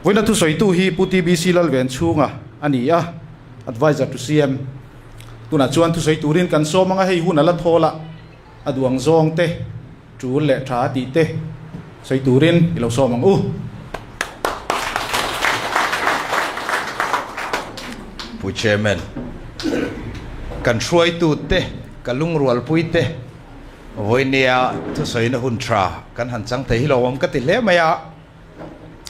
Với nó thu soi tu hi Pu.TBCA lal ven chunga ani a advisor to CM tu na chuan thu soi turin kan so manga hei hun ala thola aduang zong te chu le tha ti te soi turin ilo so mang u Pu chairman kan soi tu te kalung rual pui te voi nia thu soi na hun tra kan han chang te hi lawam ka ti le maya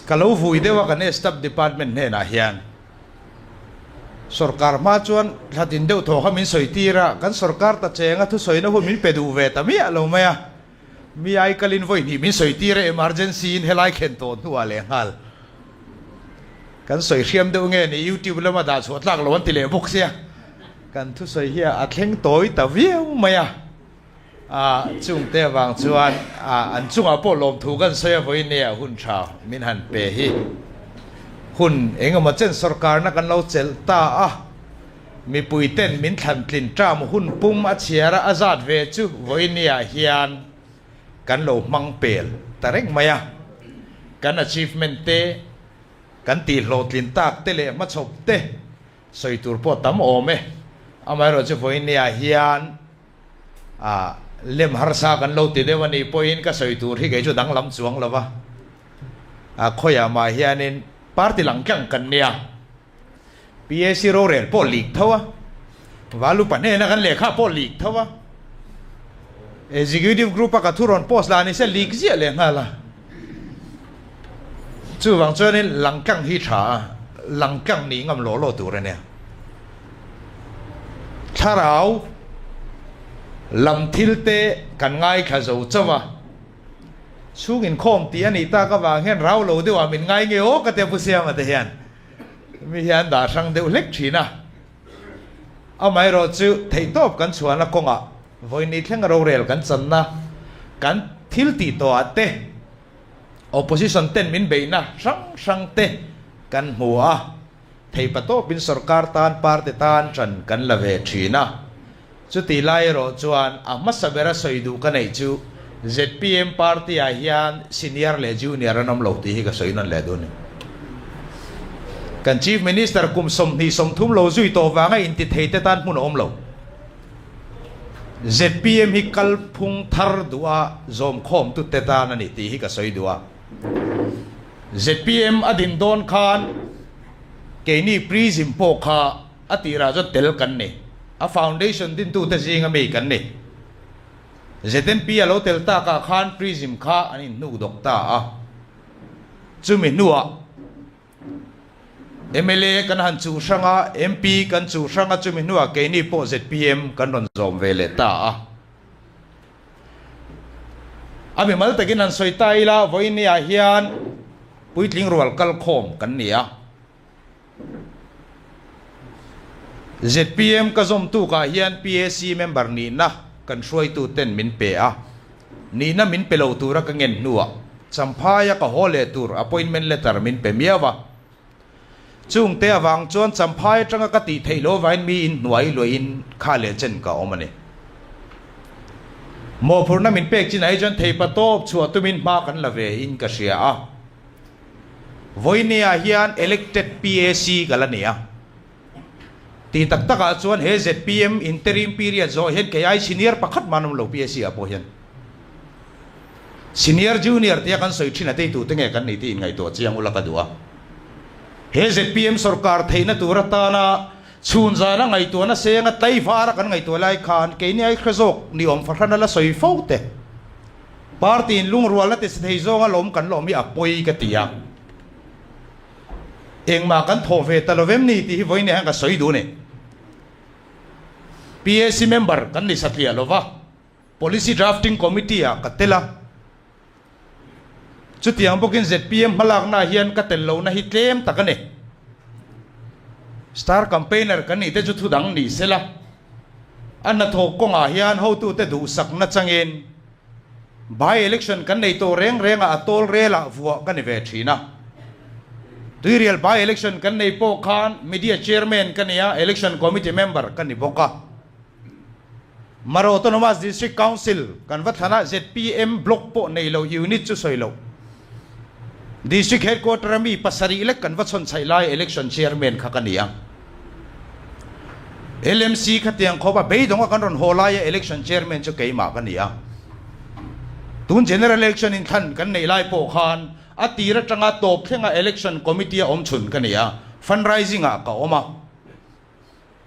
kalau vui dewa kan staff department ne na hian sarkar ma chuan hladin deuh thaw khamin soi tira kan sarkar ta chenga thu soi na hun min pedu ve ta mi alo maya mi ai kalin voi ni min soi tira emergency in helai khen ton huwa le ngal kan soi khiam deuh nge ni YouTube lama da chhuat lak lon ti le bok sia kan thu soi hi a thleng toi ta viau maya chung te wang chuan an chung a po lom thu kan soi voi ne hun tha min han pe hi hun engama chen sarkar na kan lo chel ta mi pui ten min than tlin tram hun pum a chiara azat ve chu voi nia hian kan lo mang pel tarek maya kan achievement te kan ti lo tlin tak te le ma chop te soi tur po tam ome amai ro chu voi nia hian lem harsa kan lo ti dewani point ka soi tur hi ge chu dang lam chuang lawa khoya ma hianin party lang kyang kan nia PAC ro rel po leak thawa walu pane na kan lekha po leak thawa executive group ka thuron post la ni se leak zia le ngala chu wang chuan lang kyang hi tha lang kyang ni ngam lo lo tur ne tharau lam thil te kan ngai kha zo chawa chungin khom ti ani ta ka wang hen rau lo de wa min ngai nge o ka te pu siam ate hian mi hian da sang de lek thina amai ro chu thei top kan chuan la konga voi ni thleng ro rel kan chan na kan thil ti to ate opposition ten min beina sang te kan hua thei pato bin sarkar tan parte tan chan kan la ve thina chu ti lai ro chuan amma sabera soidu ka nei chu ZPM party a hian senior le junior anom lo ti hi ka soinan le don kan chief minister kum som ni som thum lo zui to wanga in ti theite tan mun om lo ZPM hi kal phung thar duwa zom khom tu te tan ani ti hi ka soidua ZPM adin don khan ke ni prism po kha atira jo tel kan ne a foundation din tu ta jinga me kan ne ZNP alo tel ta ka khan prism kha ani nu dokta chumi nuwa MLA kan han chu sanga MP kan chu sanga chumi nuwa ke ni po ZPM kan ron zom vele ta ami mal takin an soitai la voini a hian puitling rual kal khom kan nia ZPM ka zom tu ka hian PAC member ni na kan shuai tu ten min pe ni na min pelo tura ka ngen nuwa champhaya ka hole tur appointment letter min pe miawa chung te awang chon champhai tanga ka ti theilo vain mi in nuai lo in khale chen ka omane mo phurna min pek chin ai jon thei patop chua tumin ma kan lave in ka sia voinia hian elected PAC galania ti tak taka chuan he ZPM interim period zo hen ke ai senior pakhat manum lo PAC apo hian senior junior te kan soi thina te tu te nge kan ni ti ngai to chiang ula ka duwa he ZPM sarkar theina turata na chun za na ngai to na senga tai fara kan ngai to lai khan ke ni ai khazok ni om fathana la soi fote party in lung rual na te sei zonga lom kan lom mi apoi ka tia engma kan thove talovem ni ti voine hang ka soi du ne PAC member kan ni sathia lova policy drafting committee ka tela chutiang bokin ZPM malak na hian ka tello na hi tlem takane star campaigner kan ni te chu thudang ni sela anna tho konga hian ho tu te du sak na changin by election kan nei to reng renga atol rela vuwa kan ni ve thina real by election kan nei po khan media chairman kan ya election committee member kan ni boka maro autonomous district council kan wathana ZPM block po nei lo unit chu soilo district headquarter mi pasari elect kan vachon chailai election chairman khakania LMC khatiang khoba beidonga kan ron holai election chairman chu keima kania tun general election in khan kan nei lai po khan atira tanga top thenga election committee om chun kania fundraising a ka oma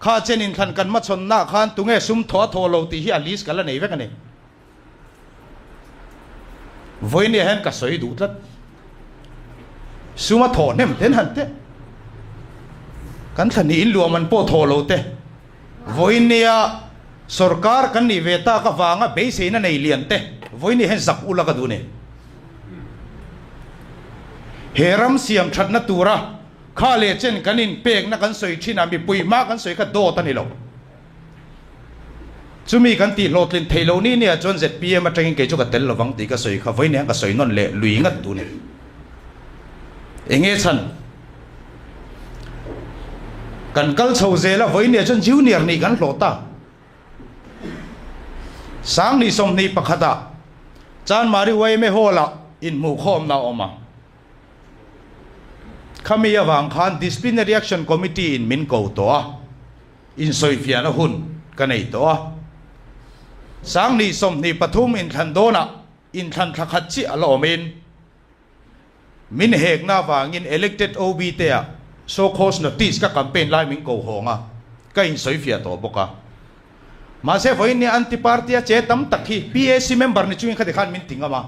kha chen in khan kan ma chon na khan tunge sum tho tho lo ti hi list kala nei ve kane voine hen ka soi du tlat suma tho nem ten han te kan thani in lu man po tho lo te voinia sarkar kan ni veta ka wanga be se na nei lian te voini hen zak ula ka du ne heram siam thatna tura kha le chen kanin pek na kan soi thina mi pui ma kan soi ka do ta ni lo chumi kan ti lotlin theilo ni ne chon zpm atangin ke chu ka tel lawang ti ka soi kha voini ka soi non le lui ngat du ne enge chan kan kal chho zela voini chon junior ni kan hlota sang ni som ni pakhata chan mari wai me hola in mu khom na oma khami awang khan disciplinary action committee in min ko to in soifia na hun kanei to sang ni som ni pathum in thandona in than thakhat chi alomin min hek na wangin elected OB te so cause notice ka campaign lai min ko honga ka in soifia to boka ma se voi ni anti party che tam takhi PAC member ni chuin khade khan min tingama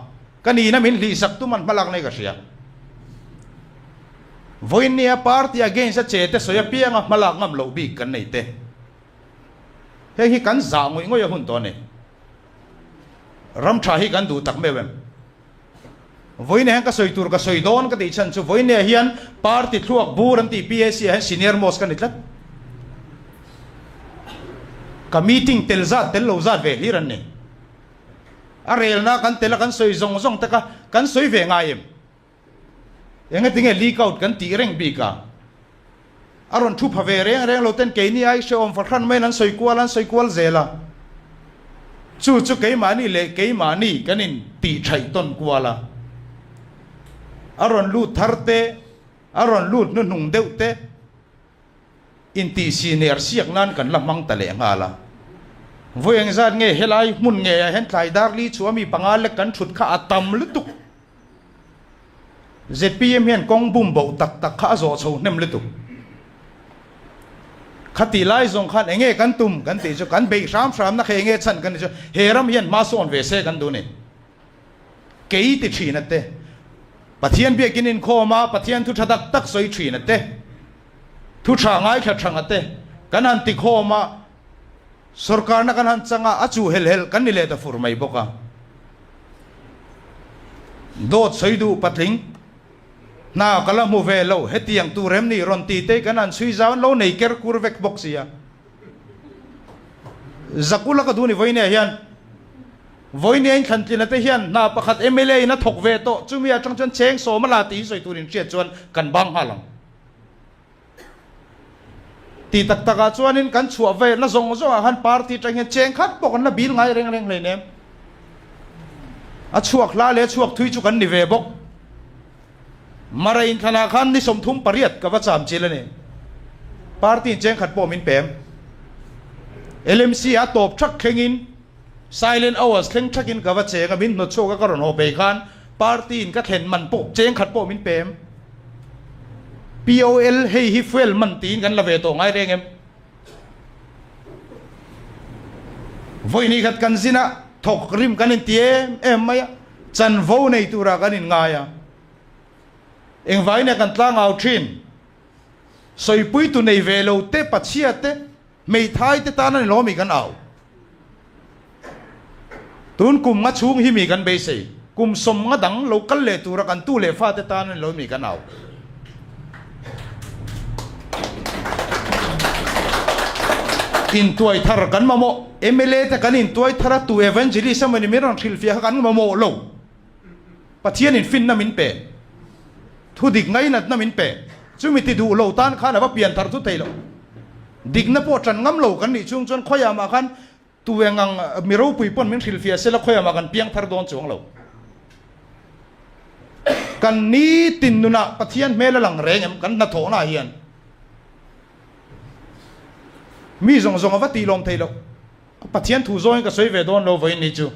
kani na min li sak tu man malak nei ka sia voi ni party against che te soya pianga malak ngam lo bi kan nei te he hi kan za ngoi ngoi hun to ne ram tha hi kan du tak mewem voi ne ka soi tur ka soi don ka ti chan chu voi ne hian party thuak bur an ti PAC han senior most kan itlat ka meeting telza tello za ve hiran ne arel na kan tela kan soi zong zong ta ka kan soi ve ngaim enga tinge leak out kan ti reng bi ka aron thu phave reng lo ten ke ni ai shom for khan men an soi kwal zela chu ke mani le ke mani kanin ti thai ton kwala aron lut tharte aron lut nu nung deute in ti senior siak nan kan lamang tale ngala voyang zat nge helai mun nge hen tlai dar li chuami pangal le kan thut kha atam lutuk zpm hian kong bum bo tak tak kha zo chho nem lutuk khati lai zong khan enge kan tum kan ti chu kan be ram na khe nge chan kan chu heram hian ma son ve se kan du ne kei ti thina te pathian be kinin khoma pathian thu thadak tak soi thina te thu tha ngai kha thanga te kan an ti khoma sarkar na kan han changa achu hel kan ni le ta fur mai boka dot soidu patling na kala mu ve lo hetiang tu rem ni ron ti te kan an sui zawn lo nei ker kur vek boxia zakula ka du ni voine hian voine en khan tin te hian na pakhat MLA na thok ve to chumia chang chon cheng so mala ti soi turin che chuan kan bang halang ti tak taka chuanin kan chua ve na zong zong han party tang hian cheng khat pok na bil ngai reng le nem a chuak la le chuak thui chu kan ni ve bok marain khana khan ni som thum pariat ka wa cham chilane party cheng khat po min pem LMC a top thak khengin silent hours thleng thakin ka wa che ka min no choka ka ron ho be khan party in ka thlen man po cheng khat po min pem POL hei hi fuel man tin kan la ve to ngai reng em voini khat kan zina thok rim kan in tiem em maya chan vo nei tura kan in ngaya eng vai na kan tlang out thin soi pui tu nei ve lo te pachia te mei thai te ta na lo mi kan au tun kum nga chung hi mi kan be sei kum som nga dang lo kal le tura kan tu le fa te ta na lo mi kan au in tuai thar kan mamo MLA ta kan in tuai thara tu evangelism ani meron thil fia kan mamo lo pathian in fin na min pe thu dik ngai nat na min pe chumi ti du lo tan khan aba pian thar tu teilo dik na po tran ngam lo kan ni chung chon khoya ma khan tu wengang miro pui pon min thil fia sela khoya ma kan piang thar don chung lo kan ni tin nuna pathian mela lang reng em kan na tho na hian mi zong zong ava ti lom thailo pathian thu zoi ka soi ve don lo voi ni chu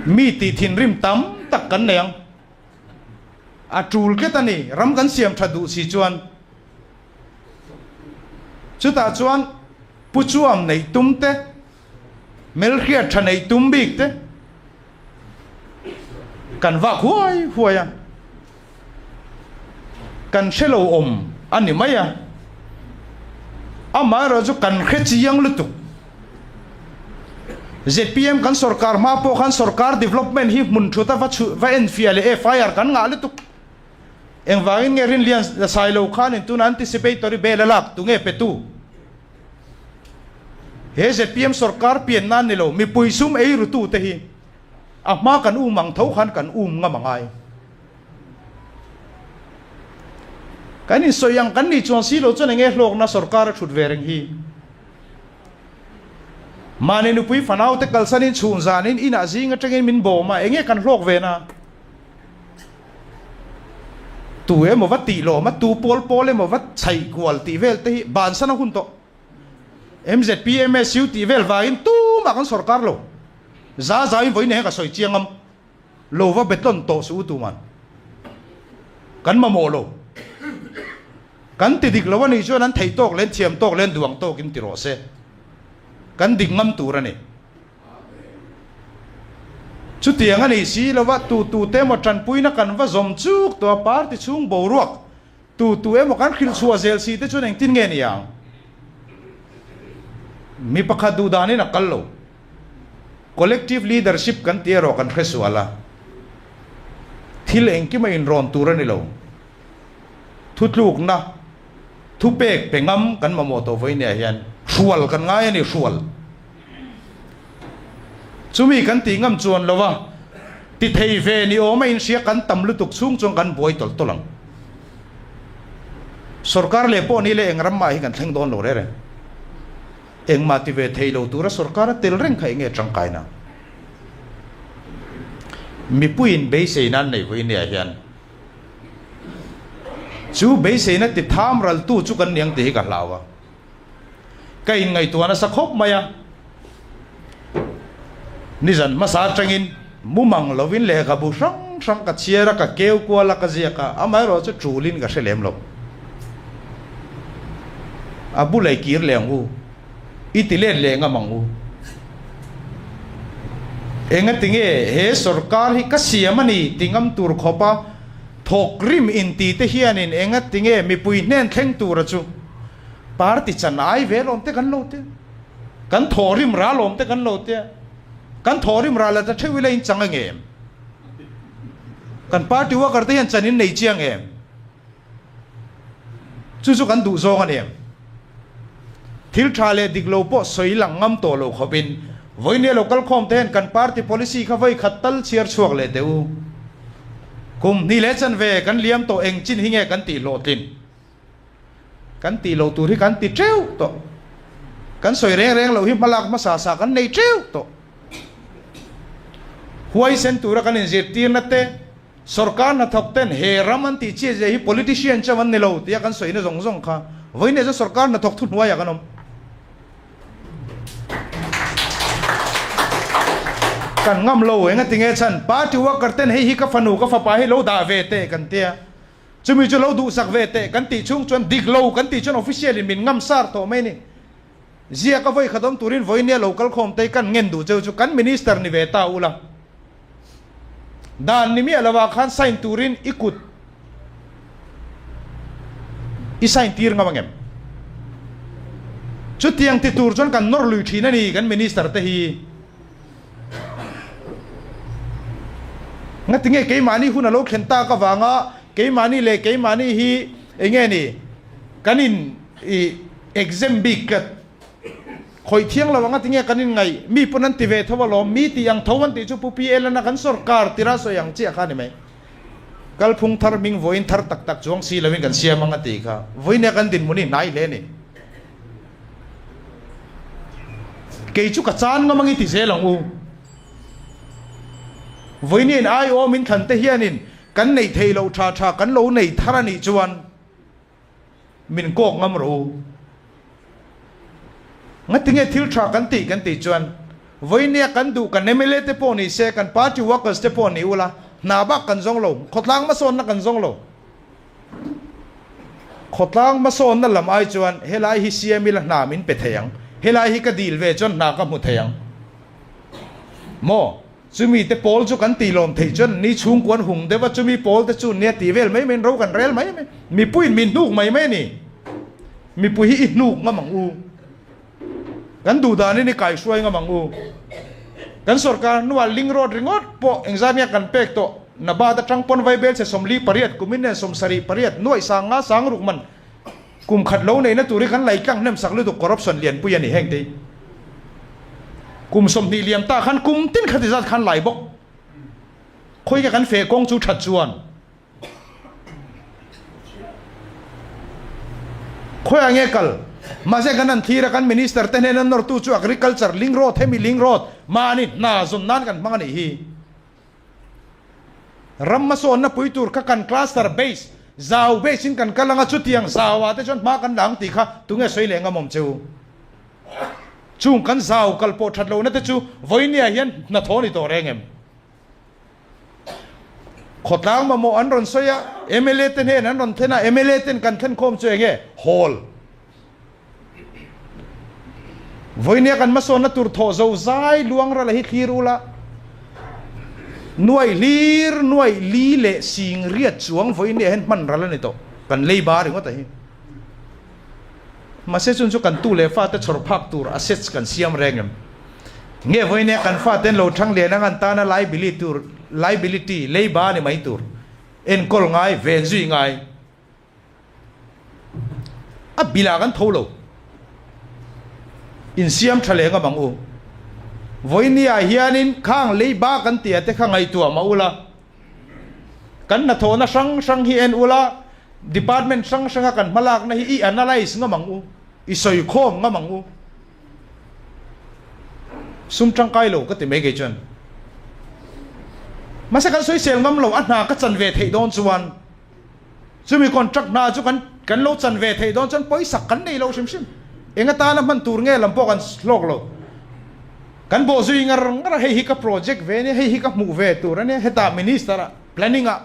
mi ti thin rim tam tak kan neng a tul ke tani ram kan siam thadu si chuan chu ta chuan pu chuam nei tum te mel khia tha nei tum bik te kan va huai huai kan shelo om ani maya ama ro chu kan khe chi yang lu tu ZPM kan sarkar ma po kan sarkar development hi mun thuta va enfiale FIR kan nga lu tu eng wangin ngerin lian la silo khan in tun anticipatory belalak tu nge petu he ZPM sarkar pian nan nilo mi puisum ei ru tu te hi ama kan mang thau khan kan nga mangai kan in soyang kan ni chon si lo chon nge hlok na sarkar thut vereng hi mani nu pui fanau te kalsanin chun zanin ina zinga tengin min bo ma enge kan hlok ve na tu e mo vati lo ma tu pol pol e mo vat chai kwal ti vel te ban sana hun to MZPMS ti vel va in tu ma kan sarkar lo za in voi ne ka soi chiangam lo va beton to su tu man kan ma mo lo kan ti dik lo wa ni chuan an thei tok len thiam tok len duang tok in ti ro se kan dik ngam tu ra ni chu tiang ani si lo wa tu te mo tran pui na kan va zom chuk to par ti chung bo ruak tu e mo kan khil chua zel si te chu neng tin nge ni yang mi pakha du dani na kallo collective leadership kan ti ro kan khresuala thil eng ki ma in ron tu ra ni lo thutluk na thu pek pengam kan ma mo to voi ne hian sual kan ngai ani sual chumi kan ti ngam chuan lowa ti thei ve ni o ma in sia kan tam lu tuk chung chung kan boi tol tolang sarkar le po ni le engram ma hi kan theng don lo re eng ma ti ve thei lo tura sarkar tel reng khai nge tangkai na mi puin be sei nan nei voi ne hian chu be sei na ti tham ral tu chu kan niang te ka hlawa kai ngai tu na sa khop maya nizan masa tangin mumang lovin le ka bu sang ka chiera ka keu ko la ka zia ka amai ro chu chulin ka selem lo abu lai kir leng u itile le nga mangu enga tinge he sarkar hi ka siamani tingam tur khopa thok rim in ti te hianin enga tinge mi pui nen thleng tur chu party chan ai ve lom te kan lo te kan thorim ra lom te kan lo te kan thorim ra la ta thewila in changa nge kan party wa karte yan chanin nei chiang em chu kan du zo kan em thil thale diglo po soilang ngam to lo khobin voine local khom ten kan party policy kha voi khatal chiar chuak le teu kum ni le chan ve kan liam to eng chin hinge kan ti lo tin kan ti lo tu ri kan ti treu to kan soi reng lo hi malak ma sa kan nei treu to huaisen tu ra kan in zir tir na te sarkar na thok ten he raman ti che je hi politician chawan ni lo ti kan soi na zong kha voine je sarkar na thok thun wa ya kanom kan ngam lo enga tinge chan party wa karten hi ka fanu ka fa pa hi lo da ve te kan tia chumi chu lo du sak ve te kan ti chung chon dik lo kan ti chon official min ngam sar to mai ni zia ka voi khadom turin voine local khom te kan ngen du chu kan minister ni ve ta ula dan ni mi alawa khan sign turin ikut i sign tir ngamangem chu tiang ti tur chon kan nor lui thina ni kan minister te hi nga tinge ke mani huna lo khenta ka wanga ke mani le ke mani hi enge ni kanin i exam big khoi thiang la wanga tinge kanin ngai mi punan ti ve thowa lo mi ti yang thowan ti chu pu PL na kan sarkar tira so yang che kha ni mai kal phung thar ming voin thar tak tak chuang si lawin kan sia manga ti kha voine kan din muni nai le ni ke chu ka chan nga mangi ti se long u với nên ai ôm mình thần te hianin kan nei thei lo tha tha kan lo nei tharani chuan min kok ngam ro ngatinge thil tha kan ti chuan với nia kan du kan emele te poni se kan party workers te poni ula na ba kan zong lo khotlang ma son na kan zong lo khotlang ma son na lam ai chuan helai hi siamil na min pe theyang helai hi ka dil ve chon na ka mu theyang mo chumi te pol chu kan ti lom thei chon ni chung kwan hung de wa chumi pol te chu ne ti vel mai men ro kan rel mai mi puin min nuk mai mai ni mi pui hi nuk ngamang u kan du da ni kai suai ngamang u kan sarkar nuwa ling road ringot po engzania kan pek to na ba da tang pon vai bel se somli pariat kumin ne som sari pariat noi sang nga sang ruk man kum khat lo nei na turi kan lai kang nem sak lu to corruption lian pu yani heng te kum som ni liam ta khan kum tin khati zat khan lai bok khoi ka kan fe kong chu that chuan khoi ange kal ma se kan an thira kan minister te nen nor tu chu agriculture ling road themi ling road mani na zum nan kan mangani hi ramma son na puitur ka kan cluster base zau base in kan kalanga chutiang zawa te chon ma kan dang ti kha tunge soi lenga mom chu chung kan zau kal po that lo na te chu voinia hian na thoni to rengem khotlang ma mo an ron soya mla ten he an ron thena mla ten kan then khom chu enge hall voinia kan ma son na tur tho zo zai luang ra la hi thirula nuai lir nuai li le sing riat chuang voinia hen man ra la ni to kan lei ba ri ngota hi ma se chun chu kan tu le fa te chor phak tur assets kan siam rengem nge voinia kan fa ten lo thang le na kan ta na liability lei ba ni mai tur en kol ngai ven zui ngai a bila kan tholo in siam thale nga bang u voinia hianin khang lei ba kan tia te khangai tu ma ula kan na thona sang hi en ula department sang kan malak na hi I analyze nga mang u I soi khom nga mang u sum tang kai lo ka ti me ge chon ma se kan soi sel ngam lo an na ka chan ve thei don chuan chumi contract na chu kan lo chan ve thei don chon poi sak kan nei lo sim enga ta na man tur nge lampo kan slok lo kan bo zui ngar hei hi ka project ve ne hei hi ka mu ve tur ne heta minister planning a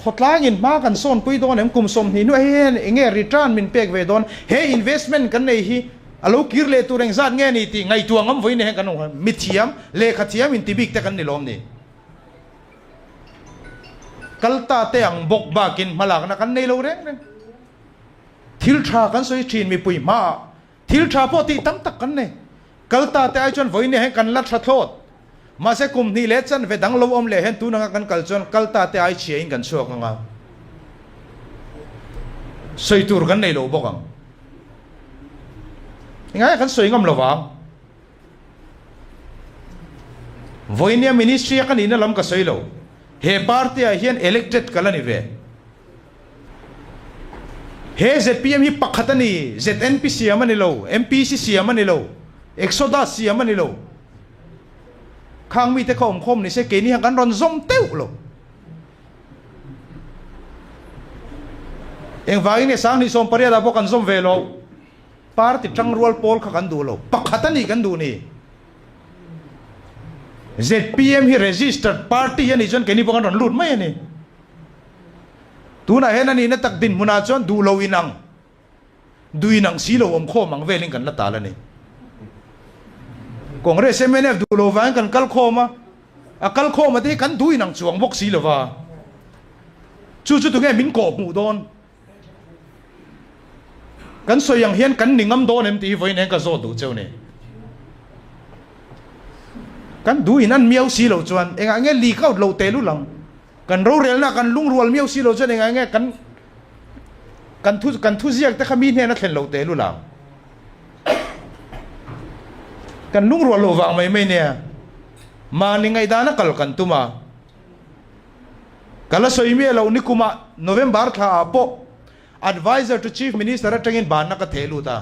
khotlang in ma kan son pui don em kum som ni no hen enge return min pek ve don he investment kan nei hi alo kir le tur eng zat nge ni ti ngai tuang am voi ne kan no mithiam le khathiam in tibik te kan ni lom ni kalta te ang bok ba kin malak na kan nei lo reng thil tha kan soi thin mi pui ma thil tha po ti tam tak kan ne kalta te ai chon voi ne he kan lat tha thot ma se kum ni le chan ve dang lo om le hen tu na kan kal chon kalta te ai chie in kan chok nga soi tur kan nei lo bokam ngai kan soi ngam lo wa voinia ministry kan ina lam ka soi lo he party a hian elected kalani ve he ZPM hi pakhatani ZNP siamani lo MPC siamani lo Exodus siamani lo khang mi te khom ni se ke ni kan ron zom teu lo eng vai ne sang ni som paria da bo kan zom ve lo party tang rual pol kha kan du lo pakhatani kan du ni ZPM hi registered party yani jon ke ni bo kan ron lut mai ni tu na hen ani na tak din muna chon du lo inang duinang silo om kho mang veling kan la ta la ni Congress MNF du lo van kan kal khoma a kal khoma te kan duinang chuang bok si lo wa chu tu nge min ko mu don kan soyang hian kan ningam don em ti voi ne ka zo du cheu ne kan duinan miau si lo chuan enga nge li kaut lo te lu lang kan ro rel na kan lung rual miau si lo chuan enga nge kan thu ziak te khamin he na thlen lo te lu lang kan lung rual lo wa mai ne ma ni ngai da na kal kan tuma kala soi mi lo ni kuma November tha po advisor to chief minister atangin ban na ka thelu ta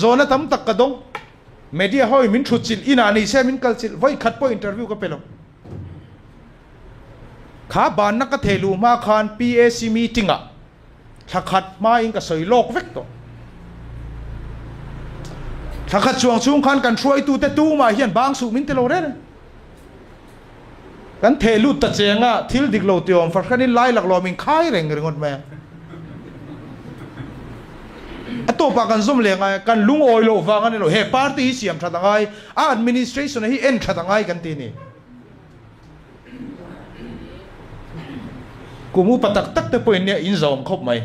zona tam tak ka dong media hoi min thu chil ina ni se min kal chil voi khat po interview ka pelo kha ban na ka thelu ma khan PAC meeting a thakhat ma in ka soi lok vek to thakhat chuang chung khan kan throi tu te tu ma hian bang su min te lo re kan thelu ta chenga thil dik lo tiom far khanin lai lak lo min khai reng rengot me ato pa kan zum le ngai kan lung oi lo wa kan lo he party siam thatangai a administration hi en thatangai kan ti ni kumu patak tak te point ne in zom khop mai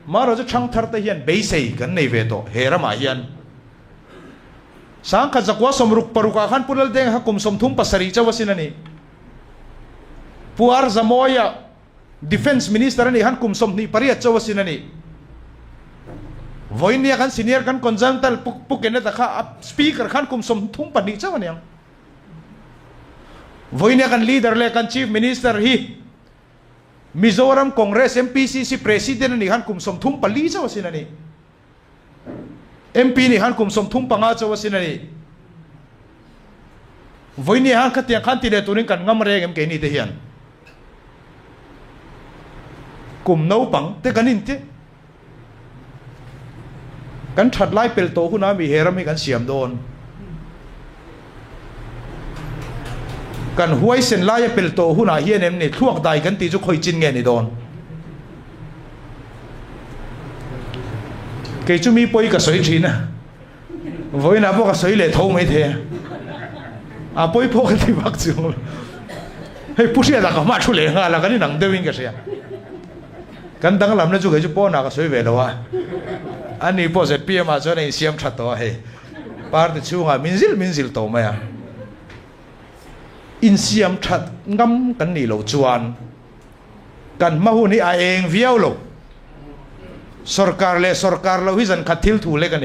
maro cha thang thar te hian be sei kan nei ve to hera ma hian sang kha zakwa somruk paruka khan pulal deng ha kum som thum pasari chawasin ani puar zamoya defense minister ani han kum som ni pariat chawasin ani voinia kan senior kan consultant puk ene ta kha speaker khan kum som thum pani chawaniang voinia kan leader le kan chief minister hi Mizoram Congress MPCC president ni han kum som thum pali chawasin ani MP ni han kum som thum panga chawasin ani voinia han khatia khan ti le turin kan ngam re ngam ke ni te hian kum no pang te kanin te kan that lai pel to huna mi heram hi kan siam don kan huaisen lai pel to huna hian em ni thuak dai kan ti chu khoi chin nge ni don ke chu mi poi ka soi thina voina bo ka soi le tho mai the a poi po ka ti bak chu hei pusia da ka ma thu le nga la kan nang dewing ka sia kan dang lam na chu ke chu po na ka soi ve lo wa ani po se pia ma cho nei siam that to he par de chunga minzil to ma ya in siam that ngam kan ni lo chuan kan ma hu ni a eng viau lo sarkar lo hi zan khathil thu le kan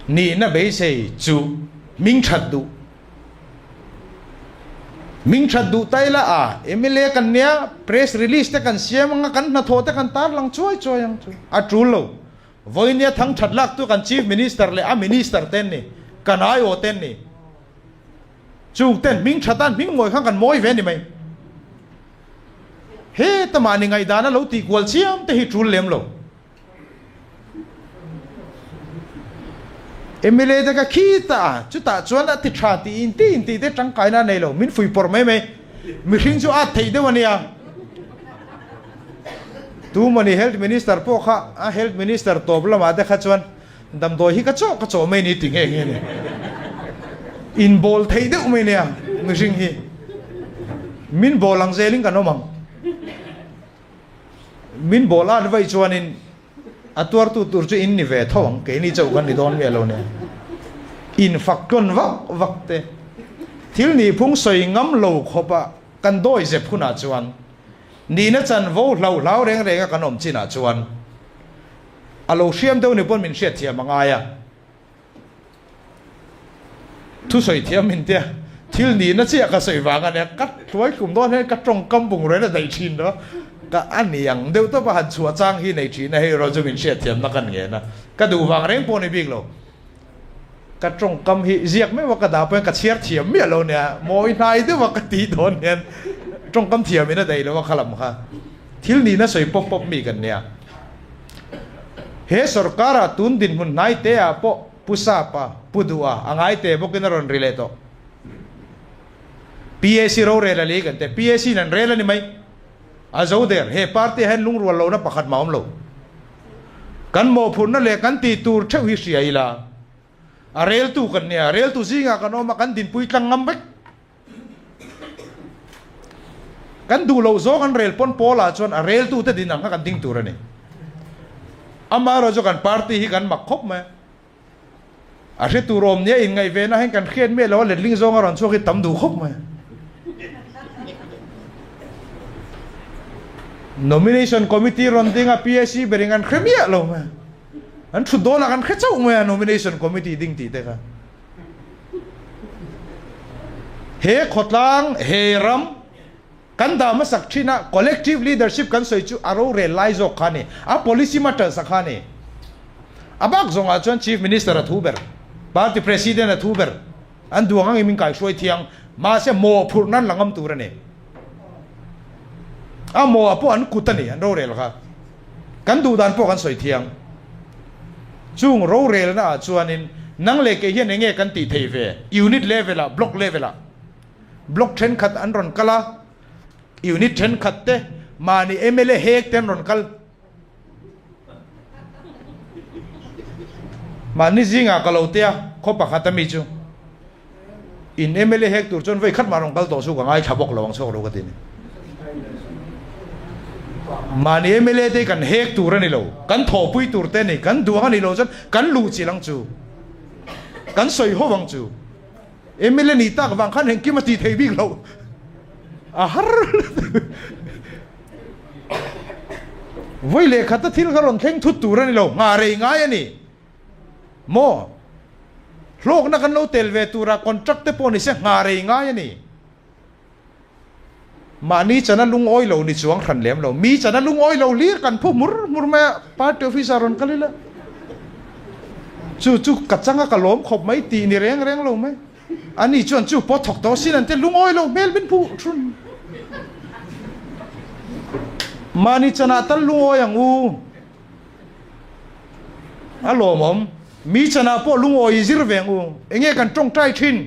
ni na be sei chu ming that du tai la a MLA kan nia press release te kan siam nga kan na tho te kan tar lang choi yang chu a trul lo voinia thang that lak tu kan chief minister le a minister ten ni kan ai o ten ni chu ten ming thatan ming moi khang kan moi ve ni mai he tamani ngai dana lo ti kwal siam te hi trul lem lo MLA da ka kita chu ta chuan a ti tha ti in ti te tang kai na nei lo min fui por mai mi hring chu a thei de wania tu mani health minister po kha a health minister to bla ma de kha chuan dam do hi ka cho mai ni ti nge ni in bol thei de mai ne mi hring hi min bolang zeling kan omang min bolan vai chuan in atuar tu tur chu in ni ve thong ke ni chau kan ni don me lo ne in fak kon vak te thil ni phung soi ngam lo khopa kan doi je phuna chuan ni na chan vo hlau reng kan om china chuan alo siam deu ni pon min hriat thiam anga ya thu soi thiam min te thil ni na chia ka soi wanga ne kat tuai kum don he ka trong kam bung re na dai thin do ka aniang deu to ba han chua chang hi nei thi na he ro ju min hriat thiam na kan nge na ka du wang reng pon ni big lo ka trong kam hi ziak me wa ka da pe ka chiar thiam mi lo ne moi nai de wa ka ti don ne trong kam thiam ina dai lo wa khalam kha thil ni na soi pop mi kan ne he sarkara tun din hun nai te a po pusa pa pudua angai te bo kin ron rileto PAC ro re la le kan te PAC nan re la ni mai azo der he party hen lung ro lo na pakhat maum lo kan mo phun na le kan ti tur theu hi sia ila a rel tu kan ne rel tu zinga kan oma kan din pui tlang ngam bek kan du lo zo kan rel pon pola chon a rel tu te din ang kan ding tur ani amaro jo kan party hi kan mak khop ma a re tu rom ne in ngai ve na hen kan khen me lo le ling zo ngaron so ki tam du khop ma nomination committee rondinga PSC beringan khemia lo ma an thu dola kan khechau ma nomination committee ding ti te ka he khotlang he ram kan da ma sak thina collective leadership kan soi chu aro re lai zo khani a policy matter sakhani abak zonga chuan chief minister a thu ber party president a thu ber an duang ang min kai soi thiang ma se mo phur nan langam tur ani a mo apo an kutani an ro rel kha kan du dan po kan soi thiang chung ro rel na chuanin nang le ke hian enge kan ti thei ve unit level a block then khat an ron kala unit then khat te mani mla hek ten ron kal mani zinga kalotia kho pakhat mi chu in mla hek tur chon voi khat marong kal to su ka ngai thabok lawang sok lo ka tin mani mla te kan hek tur ani lo kan tho pui tur te ni kan duang ani lo chon kan lu chi lang chu kan soi ho wang chu mla ni tak wang khan heng ki ma ti thei bik lo a har voi le khata thil garon theng thut tur ani lo nga re ngai ani mo lok na kan lo tel ve tura contract te poni se nga re ngai ani mani chana lung oi lo ni chuang khan lem lo mi chana lung oi lo lir kan phu mur ma party officer ron kalila chu kachanga kalom khop mai ti ni reng lo mai ani chuan chu po thok to sin an te lung oi lo mel bin phu thun mani chana tal lung oi ang u alo mom mi chana po lung oi zir veng u enge kan tong trai thin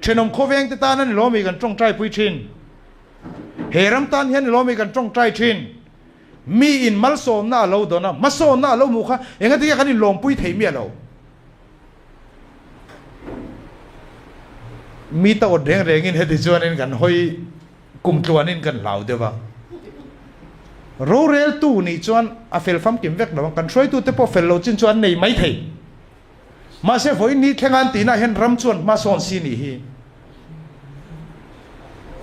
thenom khoveng te ta nan lo mi kan tong trai pui thin heram tan hian lo mi kan tong trai thin mi in mal som na lo dona ma som na lo mu kha enga ti kan in lom pui thei mi lo mi ta od reng in hedi chuan in kan hoi kum tuan in kan lau dewa ro rel tu ni chuan a fel fam kim vek lo kan throi tu te po fel lo chin chuan nei mai thei ma se voi ni thengan ti na hen ram chuan ma son si ni hi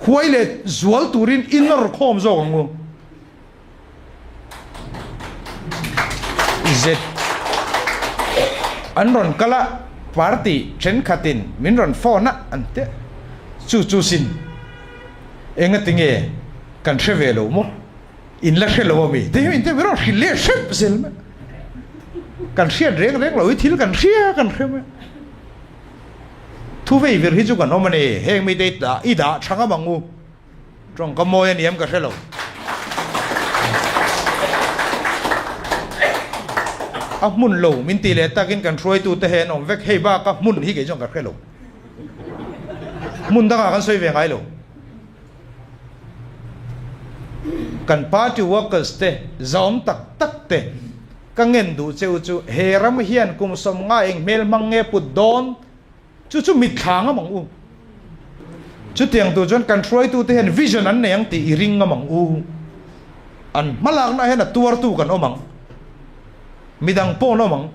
huai le zual turin inner khom zo ngu zet anron kala party chen khatin minron phone na ante chu sin enga tinge kan trevelo mo in la khelo mi te in te ro khile shep selma kan sia reng lo thil kan sia kan khrema thu vei vir hi chu kan omani heng mi te da ida thanga mangu trong ka moya niam ka khelo a mun lo min ti le takin kan throi tu te hen om vek hei ba ka mun hi ke jong ka khelo mun da kan soi ve ngai lo kan party workers te zom tak te ka ngen du cheu chu heram hian kum som nga eng mel mangnge put don chu mit thang amang u chu tiang tu jon kan throi tu te hen vision an neng ti ring amang u an malang na hen a tuar tu kan omang midang po no mang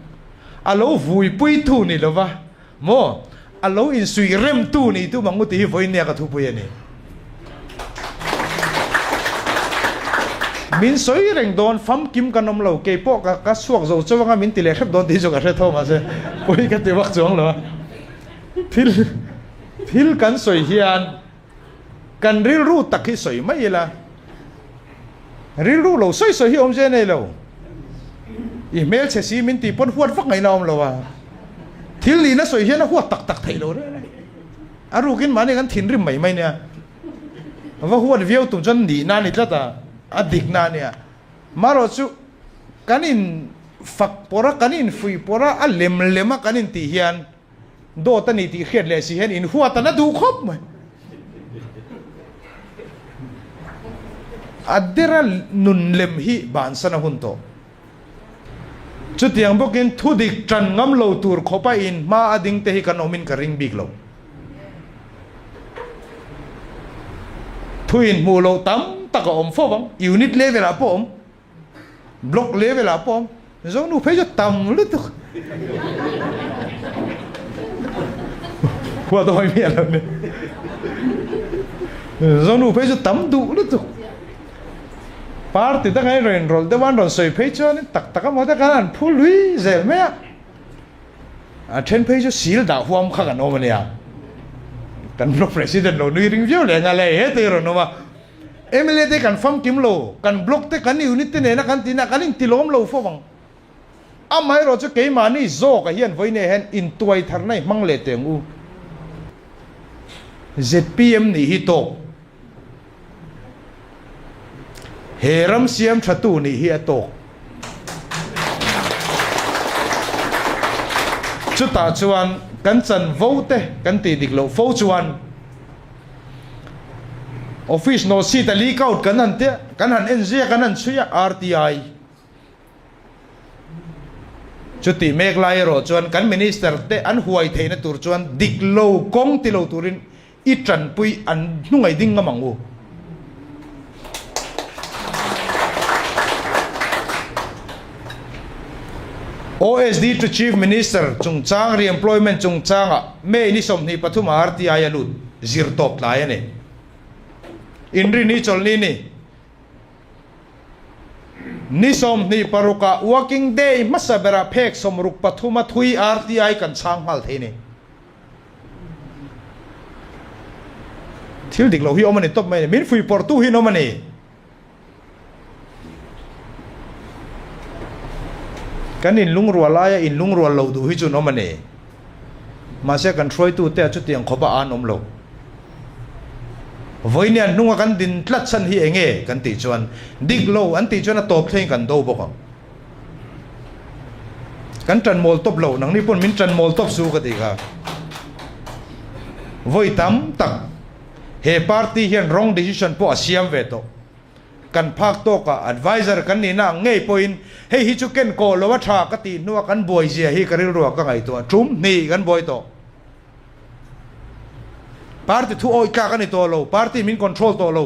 alo vui pui tu ni lova mo alo in sui rem tu ni tu mangu ti voi ne ka thu pui ani min soi reng don fam kim kanom lo ke po ka suak zo chawanga min ti le khap don ti jo ka re thoma se pui ka te wak chong lo thil kan soi hian kan ril ru tak hi soi mai la ril ru lo soi hi om je nei lo email che si min ti pon huat vak ngai na om lo wa thil ni na soi hian a huat tak thei lo re aru kin mani kan thin rim mai nia wa huat viau tu jan ni na ni tlata adik na nia maro chu kanin fak pora kanin fui pora a lema kanin ti hian do ta ni ti khiat le si hen in huat na du khop mai adera nun lem hi ban sana hun to chu tiang bokin thu dik tran ngam lo tur khopa in ma ading te hi kan omin ka ring big lo thu in mu lo tam ta ka om fo bang unit level a pom block level a pom zo nu phe jo tam lu tu qua tôi mi là ne zo nu phe jo tam du lu tu party ta ngai ren rol de wan ron soi phe cho ne tak mo ta kan phul hui zel me a ten phe jo sil da huam kha kan no ne ya kan block president lo nui ring view le nga le he te ro no ma emle te kan fam kim lo kan block te kan unit te ne na kan ti lom lo fo bang amai ro chu ke ma ni zo ka hian voi ne hen in tuai thar nai mang le teng u ZPM ni hi to heram siam thatu ni hi to chu ta chuan kan chan vote kan ti dik lo fo chuan office no seat leak out kan han te kan han NG kan han chuya RTI chuti mek lai ro chuan kan minister te an huai theina tur chuan dik lo kong ti lo turin i tran pui an hnungai ding ngamangu OSD to Chief Minister chung chang re-employment chung changa me ni som ni pathum RTI alut zir top lai ane inri ni cholni ni som ni paruka working day masabera phek somruk pathuma thui RTI kan chang mal theini thil dik lo hi omani top mai min fui portu hi no mani kan in lung rualaya in lung rual lo du hi chu no mani ma se kan throi tu te chu tiang khoba an om lo voinian nunga kan din tlat san hi enge kan ti chuan dik lo an ti chuan a top thei kan do bok kan tran mol top lo nang ni pon min tran mol top su ka ti ka voi tam tak he party hian wrong decision po asiam ve to kan phak to ka advisor kan ni na ngei point hei hi chu ken ko lo wa tha ka ti nuwa kan boi zia hi karil ro ka ngai to thum ni kan boi to party thu oi ka kan ni to lo party min control to lo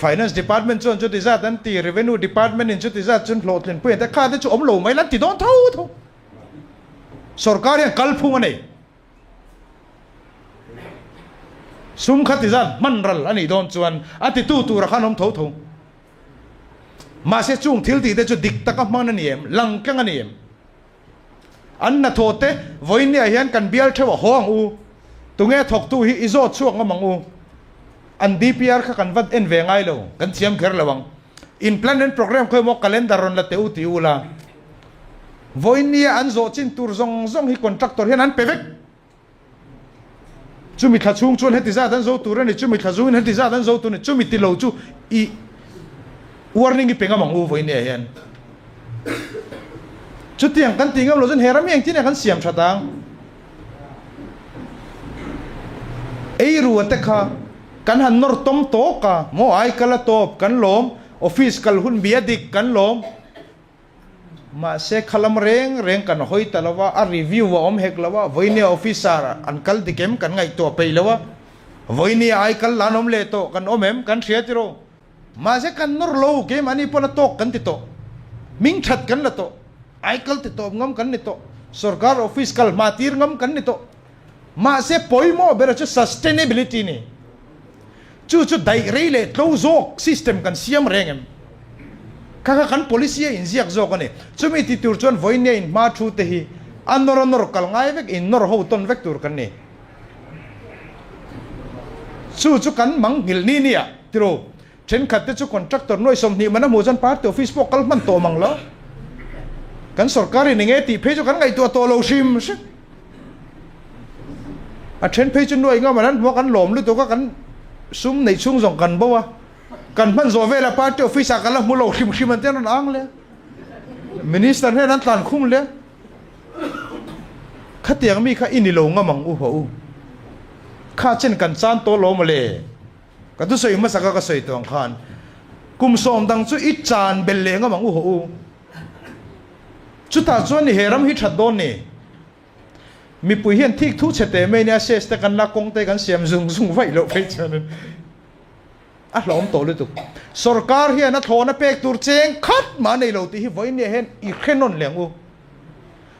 finance department chon chu ti za tan ti revenue department in chu ti za chun plot len pui ta kha te chu om lo mai lan ti don thau tho sarkar ya kal phung ani sum khati zan man ral ani don chuan ati tu ra khanom tho tho ma se chung thil ti te chu dik taka man ani em lang kang ani em an na thote voin ya hian kan bial thewa hong u tunge thok tu hi izo chuak ngamang u an DPR kha kan vat en ve ngai lo kan chiam kher lawang in plan and program khoi mo calendar ron la te u ti u la voin ya an zo chin tur zong hi contractor hian an pevek chumi thachung chon heti za dan zo tur ni chumi thazung heti za dan zo tu ni chumi ti lo chu i warning i penga mang u voin ya hian chu tiang kan tingam lo zen heram yang tin kan siam thatang ei ruate kha kan han nor tom to ka mo ai kala top kan lom office kal hun biadik kan lom ma se khalam reng kan hoi talawa a review wa om hek lawa voine officer an kal dikem kan ngai to pe lawa voine ai kal lanom le to kan omem kan thriatiro ma se kan nor lo ke mani pona to kan ti to ming that kan la to ai kal ti to ngam kan ni to sarkar office kal matir ngam kan ni to ma se poimo bera chu sustainability ni chu dai reile tlo zo system kan siam rengem kaka kan policy in ziak zo kan ni chumi ti tur chon voine in ma thu te hi anor kal ngai vek in nor ho ton vek tur kan ni chu kan mang ngil ni nia tiro chen khat te chu contractor noi som ni mana mojan party office po kal man to mang lo kan sarkari ni nge ti phe chu kan ngai to lo sim a chen phe chu noi nga manan mo kan lom lu to ka kan sum nei chung jong kan bo wa kan man zo vela party office ka la mu lo khim an ten ang le minister he nan tan khum le khatiang mi kha ini lo nga mang u ho u kha chen kan chan to lo ma le ka tu soi ma saka ka soi tong khan kum som dang chu I chan bel le nga mang u ho u chu ta chuan ni heram hi that don ni mi pui hian thik thu chete me nia ses te kan la kong te kan siam zung vai lo phei chan a hlom to le tu sarkar hian a thona pek tur cheng khat ma nei lo ti hi voin ne hen I khenon leng u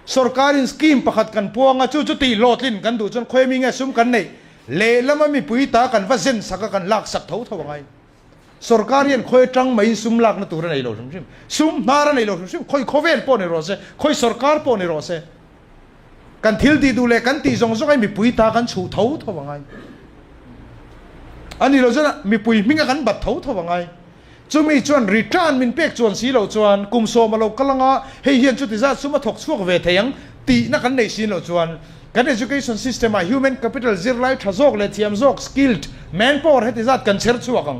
sarkar in scheme pakhat kan puanga chu ti lotlin kan du chon khoi mi nge sum kan nei le lama mi pui ta kan va zen saka kan lak sak tho ngai sarkar hian khoi tang mai sum lak na tur nei lo sum nara nei lo khoi khovel po ne ro se khoi sarkar po ne ro se kan thil ti du le kan ti zong ai mi pui ta kan chu tho ngai ani lo jana mi pui minga kan bat tho ngai จุมีจวนรีทรานมินเป็กจวนสีเหล่าจวนกุมโซมาเรากำลังให้เฮียนจุดที่จะสมถกช่วงเวทยังตีนักกันในสีเหล่าจวนกัน education system human capital zero life ทะโจกเลยเทียมโจก skilled manpower ให้ที่จะกันเชิดช่วง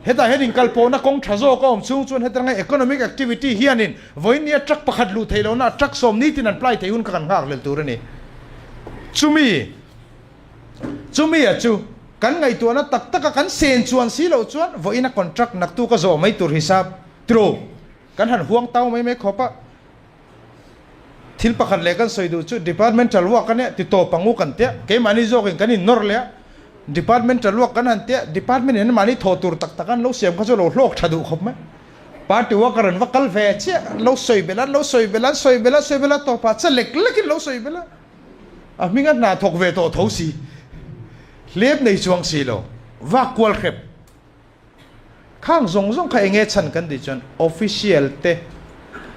เหตุให้ดิ่งกัลโปนักคงทะโจก็อมchungจวนเหตุไง economic activity เฮียนินวันนี้จักประคัดลู่เทโลนะจักสมนิตินันปลายเทียนกันหักเลยตัวนี้จุมีจูกันไงตัวนั้นตักกันเซนชวนสีเหล่าชวนวันนักคอนทรักนักตัวก็โจไม่ตัวฮิซับตรูกันหันห่วงเต้าไม่ขบทิลประคันเล็กันสวยดูจู departmental work กันเนี่ยติดต่อปังงูกันเตะเกมันนี่โจกันนี่นอร์เลย departmental work กันนั่นเตะ department เนี่ยมันนี่ทอตูร์ตักกันเราเสียมเขาจะโลกชาดูครบไหม party work กันว่ากัลเฟชเราสวยเบลันต่อปัจจัยเล็กกินเราสวยเบลันมิงั้นน่าถกเวททสีเล็บในช่วงสีโลว่ากวลเข็บข้างซงใครเงี้ยฉันกันดิจน official เตะ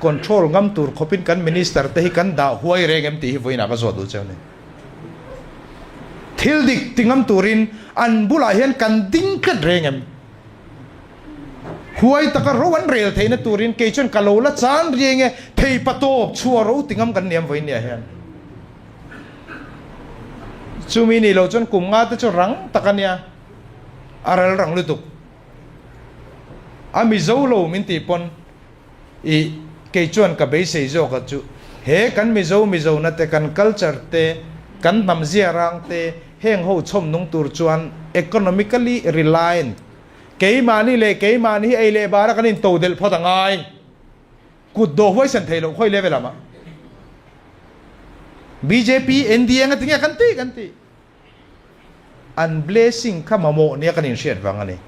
control งำตัวขบินกัน minister เตะกันด่าหัวเรื่องมตีหัวนักสวดดูเจ้าเนี่ยทิลดิกติงำตัวรินอันบุลาเห็นกันดิ้งกันเรื่องหัวตะกร้วันเรียลเทนตัวรินเกยจนกะโลละจานเรียงเทปโตบชัวรู้ติงำกันเนี่ยหัวเนี่ยเห็นจูมีนี่เราจนกลุ่มงาตะจรังตะกันเนี่ยอะไรรังลุตุกอามิโซโลมินติปนอีเกยจวนกับเบสเซโจกับจูเฮกันมิโซนั่นแต่กัน culture เตกันนำเสียรังเตเฮงหูชมนุ่งตูร์จวน economically reliant เกยมานี่เลยเกยมานี่ไอเล่บาร์กันอินโตเดลพอต่างไงกูโดไว้สันเทโลค่อยเล่เวลามา BJP NDA กันtingaกันตีunblessing ข้ามาโมเนี่ยกันอินเชียดฟังอันนี้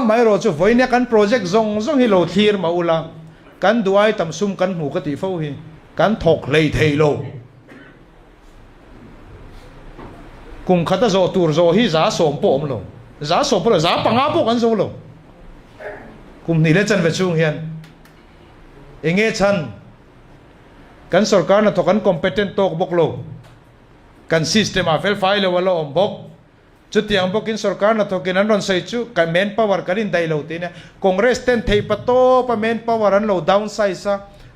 ไม่รู้จะไว้เนี่ยกันโปรเจกต์ซงฮิโลทีร์มาอุลังกันดูไอ้ตำซุ่มกันหูกติฟ้าฮีกันถกเลยเทโลกุมขัดโจตูร์โจฮีจ้าสมปมลงจ้าสมปมจ้าปังอาปกันโจลงกุมนี่เลจันเวชุงเฮียนเองเอชันกันสุรการนั้นถกกัน competent ตกบกโลกัน system อาเฟลไฟล์เลวละอมบกจุดที่อังบกินสุรการนั้นถกินนั้นรอนใส่จูกัน main power กันอินได้โลตีเนี่ย Congress เต้นเทปโตปะ main power นั้นโล downsize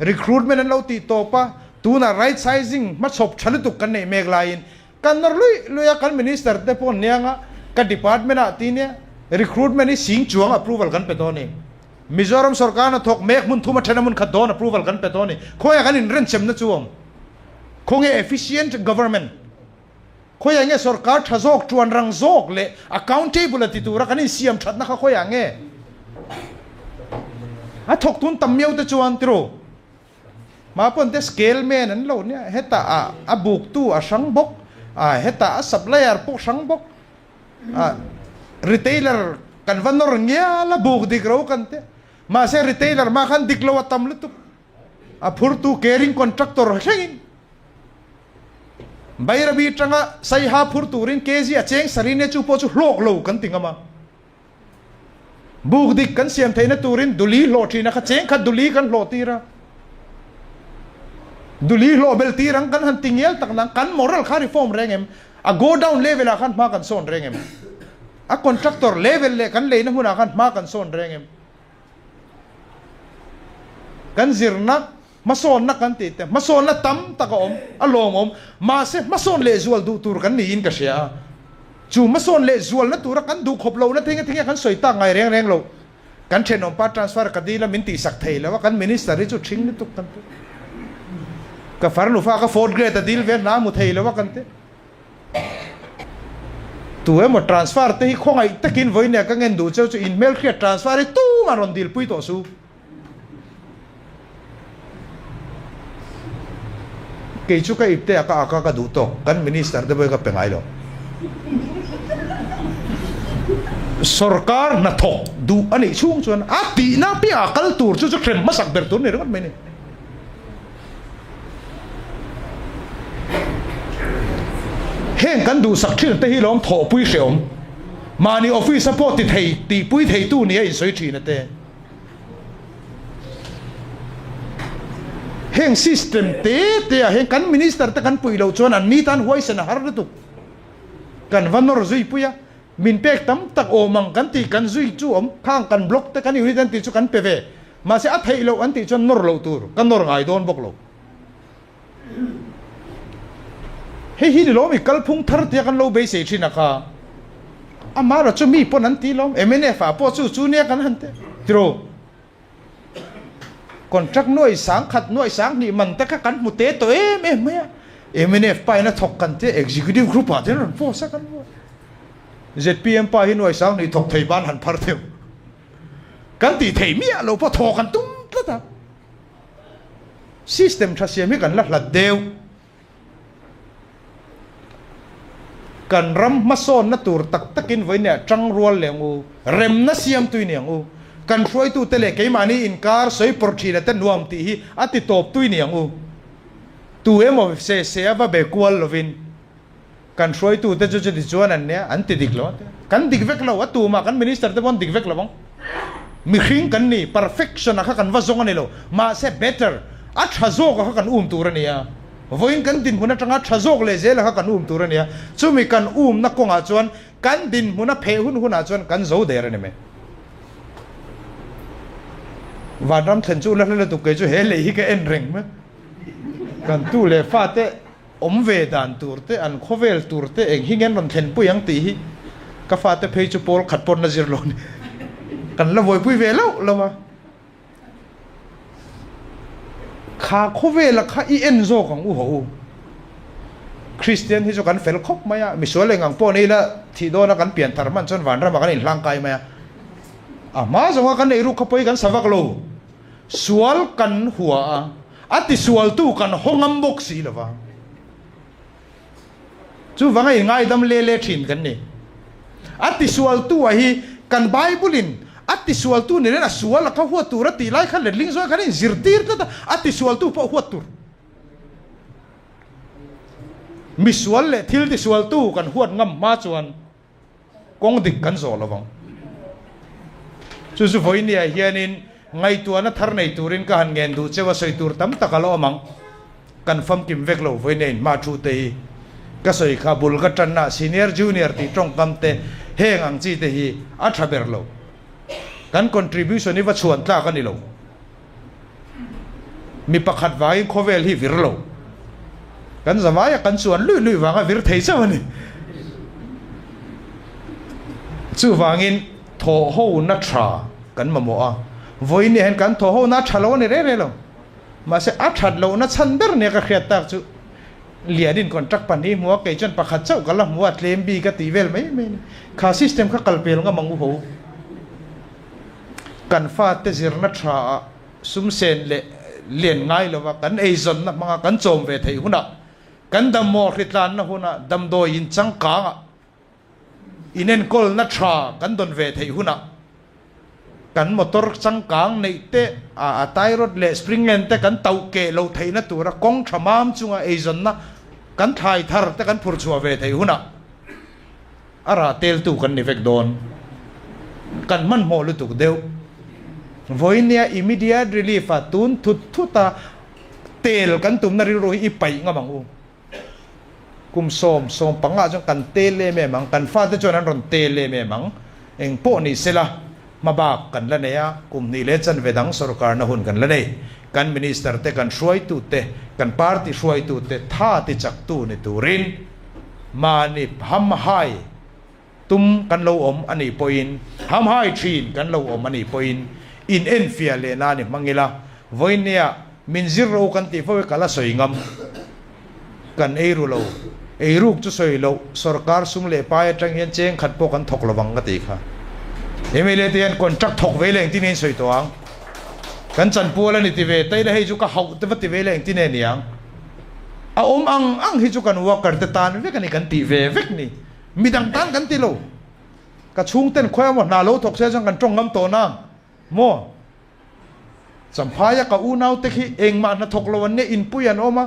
recruitment นั้นโลตีโตปะตูน่ะ right sizing มาชบฉลุตุกันในเมกไลน์กันนรลุยกัน minister เตปอนเนี่ยงะกัน department อ่ะตีเนี่ย recruitment นี่สิงจวง approval กันไปตัวนี้มิโซรัมสุรการนั้นถกเมกมุนทุมาเทนมุนขัดโดน approval กันไปตัวนี้คอยกันอินเรนเซมนะจวงคงefficient governmentคอยอย่างเงี้ยสุรการทะโจกจวนรังโจกเลย accountability ตัวรักนี่เสียมชัดนะคะคอยอย่างเงี้ยถกทุนตั้มเมียวตะจวนตรูมาปนเตสเกลเมนั่นเราเนี่ยเฮตาบุกตู้สังบกเฮตาซัพพลายเออร์พวกสังบกรีเทลเลอร์กันวันนอร์เงี้ยละบุกดิกเรากันเตมาเซรีเทลเลอร์มาคันดิกเราตั้มลุตุพูดตู้ caring contractor เช่นใบระบีจังอ่ะใส่หาพูดตู้รินเคซีอ่ะเจงสรีเนี่ยจูโปจูโลกโลกันติงอ่ะมาบุกดิกกันเสียมเทนตู้รินดุลีโลทีนะข้าเจงข้าดุลีกันโลตีระดุลีโลเบลตีรังกันหันติงเอลตักนังกันมอรัลคาริฟอร์มแรงเอ็มgo down level อากันมากันโซนแรงเอ็มcontractor level เลยกันเลยนะหุ่นอากันมากันโซนแรงเอ็มกันซิร์นักมาโซนนักกันติดแต่มาโซนละตั้มตะกอมอารมณ์มาเสมาโซนเลจวลดูตัวกันนี่อินกันเสียจูมาโซนเลจวลนะตัวกันดูขบเรานะทิ้งกันสวยตั้งไงแรงเรากันเชนอมปาทรานสฟาร์กันดีแล้วมินตีสักเทแล้วว่ากันมินิสเตอร์จุดชิงนี่ตุกกันกับฟาร์นูฟ้ากับโฟร์เกรดดีลเวียดนามมุทัยแล้วว่ากันเตตัวหมดทรานสฟาร์ที่ข้องไอ้ตะกินไว้เนี่ยก็เงินดูเจ้าจะอินเมลเครียดทรานสฟาร์ตู้มารอนดีลปุยต่อสู้เกี่ยชุกไอ้เตะก็ดูตกกันมินิสเตอร์เดบอยกับเป็นไงหรอสุรการนัทกดูอันนี้ช่วงชวนตีน่าพี่อาคัลตูร์จะเคลมมาสักเบอร์ตัวนี้รู้ไหมเนี่ยเฮงกันดูสักที่นั่นแต่ที่ล้อมถอปุ้ยเสียมมาในออฟฟิศซัพพอร์ตติดให้ตีปุ้ยให้ตู้นี้ไอ้สวยทีนั่นแต่เฮงซิสเต็มเตะเฮงกันมินิสเตอร์แต่กันปุ้ยเราชวนอันนี้ท่านหัวเสนหาร์ตุกันวันนอร์ซุยปุ้ย มินเป็กตั้มตักโอมังกันตีกันซุยจู่อมข้างกันบล็อกแต่กันอยู่ที่นั่นตีจุกันเปเวมาเสียอัฐิโลอันตีจนนรโลตูรกันนรไงโดนบกโลเฮ้ยฮิโลมีกัลพุงทาร์เตียกันโลเบสชินักาอามาเราจะมีปนันตีลมเนฟาปอจูเนี่ยกันหันเตตรก่อนจักหน่วยสังขัดหน่วยสังนี่มันแต่กันมุเตตัวเนฟไปนะถกกันเตเอ็กซิคิวทีฟกรุ๊ปอะเตนั่นโฟสักกันว่าZPM ไปหน่วยสังนี่ถกไทยบ้านหันพาร์ทเทลกันตีไทยเมียเราพอถกกันตุ้มแล้วท่าซิสเต็มทัศน์มีกันลัดเดียวกันรำมาโซนนัตูร์ตักกินไว้เนี่ยจังรัวเหลียงอูเร็มนัสยามตุยเนี่ยอูกันช่วยตัวเตะเล็กไอ้มานี่อินคาร์สวยปรชีเลตันนวมตีฮีอัติตบตุยเนี่ยอูตัวมอเสียว่าเบกวลลวินกันช่วยตัวเตะจุดที่จวนนั่นเนี่ยอันติดิกล้อกันดิกเวกล้อว่าตัวมากันมินิสเตอร์เตะบอลดิกเวกล้อบ้างมีขิงกันนี่ perfection นะกันว่าจงอันนี้ล้อมาเสีย better อัดฮัโซก็กันตัวเนี่ยวันกันดินหุ่นจังอัดฮัโซเลยเจ้าละกันตัวเนี่ยจู่มีกันนักกงอาจวนกันดินหุ่นเพลหุ่นอาจวนกันโจเดอร์เนี่ยมั้ยวันรำเทนจูแล้วตุกเกจูเฮเลยฮิกเอ็นเริงมั้ยกันตู้เลยฟาเตอมเวดานตูร์เตอันโคเวลตูร์เตเองฮิเงินรำเทนปุยังตีฮิก็ฟาเตเพย์จูโพลขัดปนนาจิรลอนกันละวยปุยเวแล้ววะข้าโคเวลข้าอีเอ็นโซของอูหูคริสเตียนที่จะกันเฟลคบไหมอะมิสวเลงังปอนี่ละที่โดนกันเปลี่ยนธรรมันจนวันรำมากันอินร่างกายไหมอะมาจังว่ากันไอรูกขบไปกันสวักโลสวลกันหัวอัติสวลตู้กันห้องอัมบกสีละวะจู่ว่าไงง่ายดำเล่ถินกันนี่อัติสวลตู้ไอ้กันไบเบิลินอัติสวลตู้นี่นะสวลเขาหัวตูรตีไล่ขันเล็ดลิงสวยขันนี่จิรตีร์นั่นอัติสวลตู้พอหัวตูมิสวลเลยทิลติสวลตู้กันหัวงำมาจวนกงดิกกันโซละวังจู่ๆพออินเดียเฮียนินไงตัวนั้นทาร์ในตูรินกันเงินดูเจ้าสวยตูร์ตั้มตะกะโลมังกันฟัมกิมเวกโลไว้เนินมาชูเตยก็สวยข้าบุลกัจันน่ะซีเนียร์จูเนียร์ที่ตรงกำเตเฮงอังจีเตฮีอัฐเบร์โลกัน contribution นี่ว่าชวนตากันนี่โลมีประคัดไว้โคเวลที่วิรโลกันสมัยกันชวนลุยๆว่ากันวิรเทศวันนี้จู่ว่างินโถโหนัทรากันมาโมอ่ะวันนี้เห็นกันโถโหนัทราแล้วนี่เร่ๆแล้วมาเสียอัฐโลนัทชันเบอร์เนี่ยก็เขียนตากจู่เลียดินก่อนจักปันนี้มัวเกยจนประคัดเจ้ากันละมัวเตรียมบีกตีเวลไม่ข้าซิสเต็มข้ากลเปลงก็มังหู กันฟาดเตจิรนัทราสุมเซนเลียนง่ายเลยว่ากันไอซอนนะมังกันโจมเวทีหุ่นน่ะกันดำมอริตลานนะหุ่นน่ะดำโดยินจังกางอินเอ็นกอลนัทรากันโดนเวทีหุ่นน่ะกันมอเตอร์จังกางในเตะไตรถเลสปริงเงินแต่กันเตาเกลเอาไทยนะตัวละกงชะมามจุงไอซอนนะกันไทยทาร์แต่กันพูดชัวเวทีหุ่นน่ะอะไรเตลตูกันนิเวกโดนกันมันโมลุตุกเดียววันนี้ immediate relief ตุนทุตาเตลกันตุมนาริโรยอีไปงามังอูกุมสมปังอาจจะกันเตลเลเมมังกันฟาดจนนั้นรอนเตลเลเมมังเองพวกนี้เสละมาบากกันละเนี่ยกุมนี่เลจันเวดังสรการนะหุ่นกันละเนี่ยกันมินิสเตอร์เตกันช่วยตุเตกันปาร์ตี้ช่วยตุเตท่าติจักตุในตุรินมานิบฮัมไฮตุมกันโลอมอันนี้ปอยน์ฮัมไฮทรีนกันโลอมอันนี้ปอยน์อินเอ็นฟิอาเลนานี่มังเงล่ะวันนี้มินซิโรกันที่พวกเขาละสวยงามกันเอรูโลเอรูกจะสวยโลสรการสุ่มเล่ไปจังเห็นเจงขัดพวกกันถกระวังกันตีค่ะเอเมเลตียนคนจักถกเวเลงที่นี่สวยตัวอังกันจันปัวแล้วนี่ตีเวไตเลยให้จุกเขาแต่ว่าตีเวเลงที่นี่เนี่ยอาอมอังให้จุกันวัวกันแต่ตานเวกันนี่กันตีเวเวกนี่มีดังตันกันตีโลกระชุ่งเต้นควายหมดนาโลถกเสียจังกันจงงำโตนะโมสัมภาระกับอูนาวเตคิเองมาณทกลวันนี้อินปุยันออกมา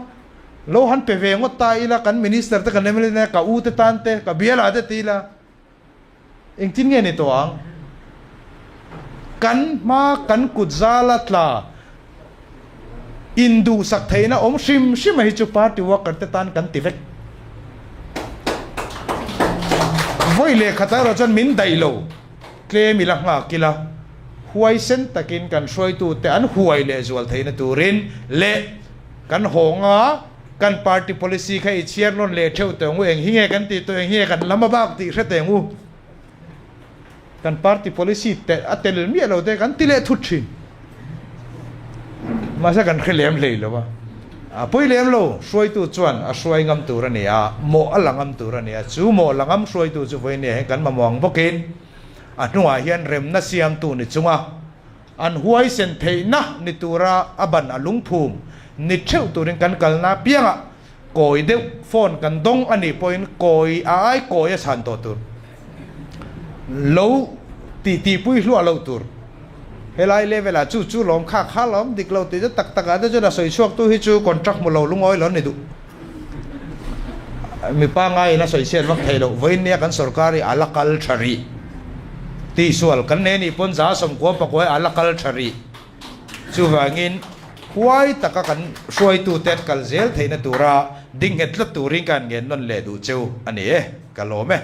โลหันเปเวงว่าตายละกันมินิสเตอร์ตะกันเนี่ยไม่ได้กับอูเตตันเตกับเบียร์อะไรตีละเองทิ้งเงี้ยในตัวกันมากันกุศลตลาอินดูสักเทนะอมชิมให้จุปาติว่ากันเตตันกันติเวก voi le khata ro chan min dai lo tle mi la nga kila huaisen takin kan soi tu te an huai le zual theina turin le kan honga kan party policy khai chiar non le theu te ngu eng hinge kan ti to eng he kan lama bak ti hre te ngu kan party policy te atel mi lo te kan ti le thut thin masa kan khelem le lo ba a poi lem lo soi tu chuan a soi ngam tur ani a mo alangam tur ani a chu mo langam soi tu chu voi ne kan ma mong bokin a nuwa hian rem na siam tu ni chunga an huai sen theina ni tura aban alung phum ni theu turin kan kalna pianga koi de phone kan dong ani point koi ai koi san to tur lo ti pui hlu lo tur helai level a chu lom kha lom dik lo ti tak tak ada chu da soi chuak tu hi chu contract mo lo lungoi lon ni du mi pa ngai na soi sen wak thailo voin ne kan sarkari alakal thari ti sual kan ne ni pon za som ko pa ko alakal thari chu wangin huai taka kan soi tu tet kal zel theina tura ding het la turing kan gen non le du cheu ani e kalome